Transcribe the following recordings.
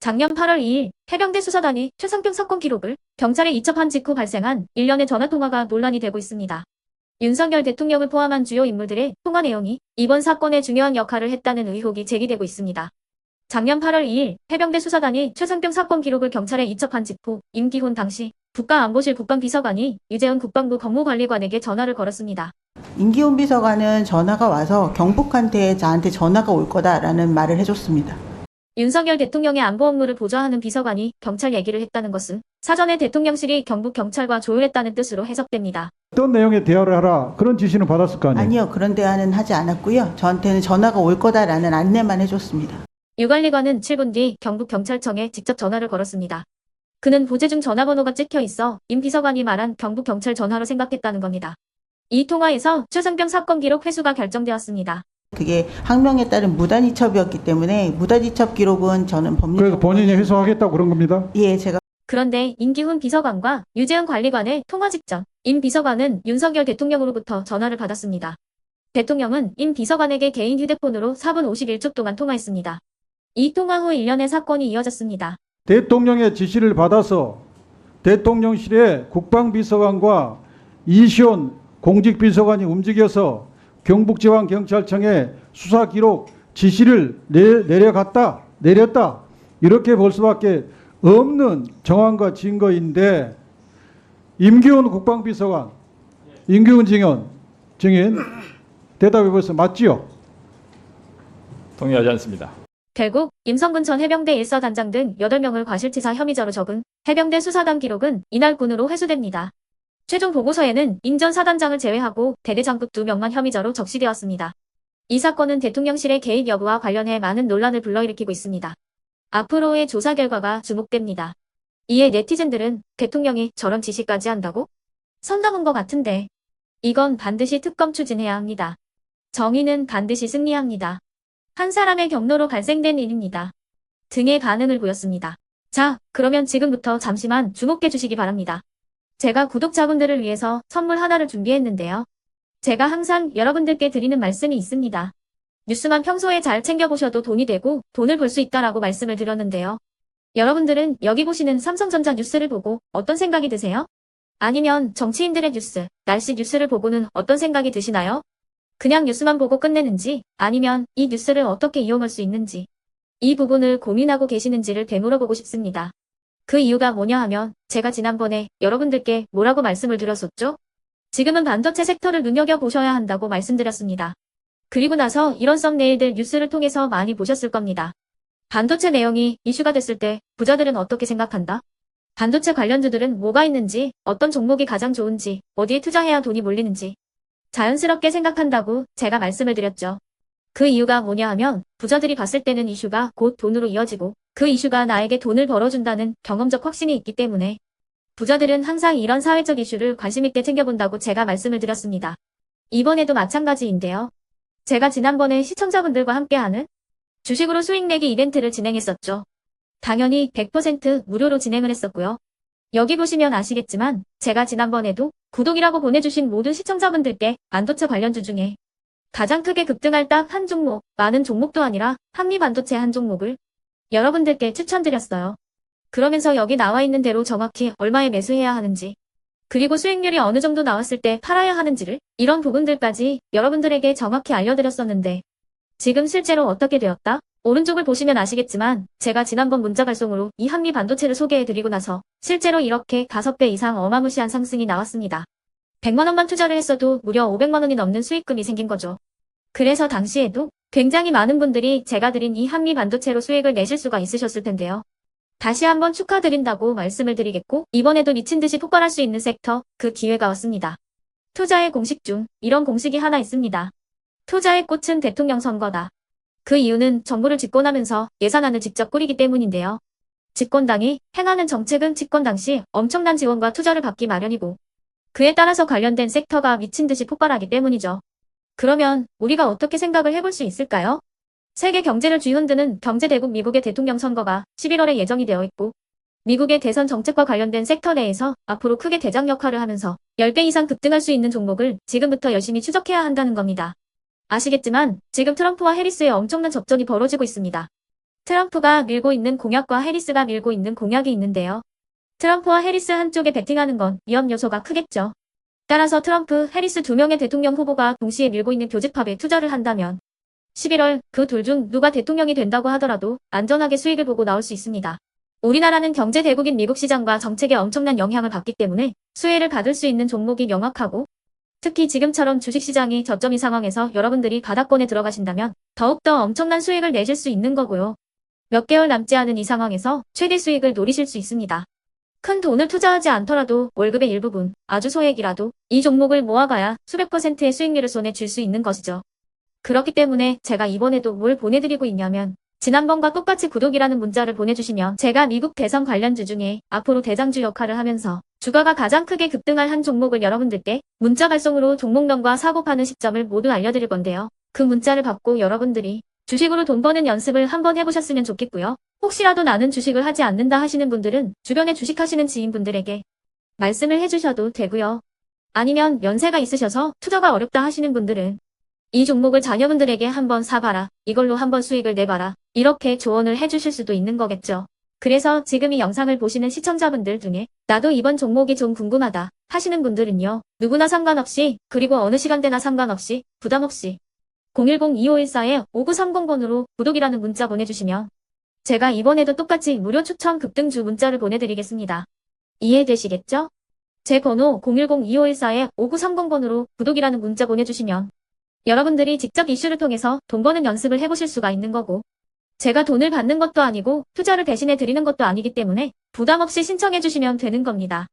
작년 8월 2일 해병대 수사단이 최상병 사건 기록을 경찰에 이첩한 직후 발생한 일련의 전화통화가 논란이 되고 있습니다. 윤석열 대통령을 포함한 주요 인물들의 통화 내용이 이번 사건에 중요한 역할을 했다는 의혹이 제기되고 있습니다. 작년 8월 2일 해병대 수사단이 최상병 사건 기록을 경찰에 이첩한 직후 임기훈 당시 국가안보실 국방비서관이 유재훈 국방부 법무관리관에게 전화를 걸었습니다. 임기훈 비서관은 전화가 와서 경북한테 나한테 전화가 올 거다라는 말을 해줬습니다. 윤석열 대통령의 안보 업무를 보좌하는 비서관이 경찰 얘기를 했다는 것은 사전에 대통령실이 경북 경찰과 조율했다는 뜻으로 해석됩니다. 어떤 내용의 대화를 하라 그런 지시는 받았을 거 아니에요? 아니요, 그런 대화는 하지 않았고요. 저한테는 전화가 올 거다라는 안내만 해줬습니다. 유 관리관은 7분 뒤 경북 경찰청에 직접 전화를 걸었습니다. 그는 보제 중 전화번호가 찍혀 있어 임 비서관이 말한 경북 경찰 전화로 생각했다는 겁니다. 이 통화에서 최상병 사건 기록 회수가 결정되었습니다. 그게 항명에 따른 무단 이첩이었기 때문에 무단 이첩 기록은 저는 법률. 그래서 본인이 회수하겠다고 그런 겁니다. 예, 제가. 그런데 임기훈 비서관과 유재훈 관리관의 통화 직전 임 비서관은 윤석열 대통령으로부터 전화를 받았습니다. 대통령은 임 비서관에게 개인 휴대폰으로 4분 51초 동안 통화했습니다. 이 통화 후 일련의 사건이 이어졌습니다. 대통령의 지시를 받아서 대통령실의 국방비서관과 이시온 공직비서관이 움직여서 경북지방경찰청에 수사기록 지시를 내렸다 이렇게 볼 수밖에 없는 정황과 증거인데, 임기훈 국방비서관, 임기훈 증인 대답해 보세요. 맞지요? 동의하지 않습니다. 결국 임성근 전 해병대 1사단장 등 8명을 과실치사 혐의자로 적은 해병대 수사단 기록은 이날군으로 회수됩니다. 최종 보고서에는 임 전 사단장을 제외하고 대대장급 2명만 혐의자로 적시되었습니다. 이 사건은 대통령실의 개입 여부와 관련해 많은 논란을 불러일으키고 있습니다. 앞으로의 조사 결과가 주목됩니다. 이에 네티즌들은 대통령이 저런 지시까지 한다고? 선 넘은 것 같은데. 이건 반드시 특검 추진해야 합니다. 정의는 반드시 승리합니다. 한 사람의 경로로 발생된 일입니다. 등의 반응을 보였습니다. 자, 그러면 지금부터 잠시만 주목해 주시기 바랍니다. 제가 구독자분들을 위해서 선물 하나를 준비했는데요. 제가 항상 여러분들께 드리는 말씀이 있습니다. 뉴스만 평소에 잘 챙겨보셔도 돈이 되고 돈을 벌 수 있다라고 말씀을 드렸는데요. 여러분들은 여기 보시는 삼성전자 뉴스를 보고 어떤 생각이 드세요? 아니면 정치인들의 뉴스, 날씨 뉴스를 보고는 어떤 생각이 드시나요? 그냥 뉴스만 보고 끝내는지, 아니면 이 뉴스를 어떻게 이용할 수 있는지, 이 부분을 고민하고 계시는지를 되물어보고 싶습니다. 그 이유가 뭐냐 하면 제가 지난번에 여러분들께 뭐라고 말씀을 드렸었죠? 지금은 반도체 섹터를 눈여겨보셔야 한다고 말씀드렸습니다. 그리고 나서 이런 썸네일들 뉴스를 통해서 많이 보셨을 겁니다. 반도체 내용이 이슈가 됐을 때 부자들은 어떻게 생각한다? 반도체 관련주들은 뭐가 있는지, 어떤 종목이 가장 좋은지, 어디에 투자해야 돈이 몰리는지 자연스럽게 생각한다고 제가 말씀을 드렸죠. 그 이유가 뭐냐 하면 부자들이 봤을 때는 이슈가 곧 돈으로 이어지고 그 이슈가 나에게 돈을 벌어준다는 경험적 확신이 있기 때문에 부자들은 항상 이런 사회적 이슈를 관심있게 챙겨본다고 제가 말씀을 드렸습니다. 이번에도 마찬가지인데요. 제가 지난번에 시청자분들과 함께하는 주식으로 수익 내기 이벤트를 진행했었죠. 당연히 100% 무료로 진행을 했었고요. 여기 보시면 아시겠지만 제가 지난번에도 구독이라고 보내주신 모든 시청자분들께 반도체 관련주 중에 가장 크게 급등할 딱 한 종목, 많은 종목도 아니라 한미반도체 한 종목을 여러분들께 추천드렸어요. 그러면서 여기 나와 있는 대로 정확히 얼마에 매수해야 하는지, 그리고 수익률이 어느 정도 나왔을 때 팔아야 하는지를, 이런 부분들까지 여러분들에게 정확히 알려드렸었는데 지금 실제로 어떻게 되었다? 오른쪽을 보시면 아시겠지만 제가 지난번 문자 발송으로 이 한미 반도체를 소개해드리고 나서 실제로 이렇게 5배 이상 어마무시한 상승이 나왔습니다. 100만 원만 투자를 했어도 무려 500만 원이 넘는 수익금이 생긴 거죠. 그래서 당시에도 굉장히 많은 분들이 제가 드린 이 한미 반도체로 수익을 내실 수가 있으셨을 텐데요. 다시 한번 축하드린다고 말씀을 드리겠고, 이번에도 미친 듯이 폭발할 수 있는 섹터, 그 기회가 왔습니다. 투자의 공식 중 이런 공식이 하나 있습니다. 투자의 꽃은 대통령 선거다. 그 이유는 정부를 집권하면서 예산안을 직접 꾸리기 때문인데요. 집권당이 행하는 정책은 집권 당시 엄청난 지원과 투자를 받기 마련이고 그에 따라서 관련된 섹터가 미친 듯이 폭발하기 때문이죠. 그러면 우리가 어떻게 생각을 해볼 수 있을까요? 세계 경제를 쥐흔드는 경제대국 미국의 대통령 선거가 11월에 예정이 되어 있고 미국의 대선 정책과 관련된 섹터 내에서 앞으로 크게 대장 역할을 하면서 10배 이상 급등할 수 있는 종목을 지금부터 열심히 추적해야 한다는 겁니다. 아시겠지만 지금 트럼프와 해리스의 엄청난 접전이 벌어지고 있습니다. 트럼프가 밀고 있는 공약과 해리스가 밀고 있는 공약이 있는데요. 트럼프와 해리스 한쪽에 베팅하는 건 위험 요소가 크겠죠. 따라서 트럼프, 해리스 두 명의 대통령 후보가 동시에 밀고 있는 교집합에 투자를 한다면 11월 그 둘 중 누가 대통령이 된다고 하더라도 안전하게 수익을 보고 나올 수 있습니다. 우리나라는 경제 대국인 미국 시장과 정책에 엄청난 영향을 받기 때문에 수혜를 받을 수 있는 종목이 명확하고 특히 지금처럼 주식시장이 저점인 상황에서 여러분들이 바닥권에 들어가신다면 더욱더 엄청난 수익을 내실 수 있는 거고요. 몇 개월 남지 않은 이 상황에서 최대 수익을 노리실 수 있습니다. 큰 돈을 투자하지 않더라도 월급의 일부분, 아주 소액이라도 이 종목을 모아가야 수백 %의 수익률을 손에 쥘 수 있는 것이죠. 그렇기 때문에 제가 이번에도 뭘 보내드리고 있냐면 지난번과 똑같이 구독이라는 문자를 보내주시면 제가 미국 대선 관련주 중에 앞으로 대장주 역할을 하면서 주가가 가장 크게 급등할 한 종목을 여러분들께 문자 발송으로 종목명과 사고 파는 시점을 모두 알려드릴 건데요. 그 문자를 받고 여러분들이 주식으로 돈 버는 연습을 한번 해보셨으면 좋겠고요. 혹시라도 나는 주식을 하지 않는다 하시는 분들은 주변에 주식하시는 지인분들에게 말씀을 해주셔도 되고요. 아니면 연세가 있으셔서 투자가 어렵다 하시는 분들은 이 종목을 자녀분들에게 한번 사봐라. 이걸로 한번 수익을 내봐라. 이렇게 조언을 해주실 수도 있는 거겠죠. 그래서 지금 이 영상을 보시는 시청자분들 중에 나도 이번 종목이 좀 궁금하다 하시는 분들은요. 누구나 상관없이 그리고 어느 시간대나 상관없이 부담없이 010-2514-5930번으로 구독이라는 문자 보내주시면 제가 이번에도 똑같이 무료 추천 급등주 문자를 보내드리겠습니다. 이해되시겠죠? 제 번호 010-2514-5930번으로 구독이라는 문자 보내주시면 여러분들이 직접 이슈를 통해서 돈 버는 연습을 해보실 수가 있는 거고 제가 돈을 받는 것도 아니고 투자를 대신해 드리는 것도 아니기 때문에 부담 없이 신청해 주시면 되는 겁니다.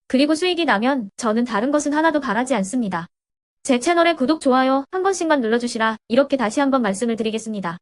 그리고 수익이 나면 저는 다른 것은 하나도 바라지 않습니다. 제 채널에 구독, 좋아요 한 번씩만 눌러주시라 이렇게 다시 한번 말씀을 드리겠습니다.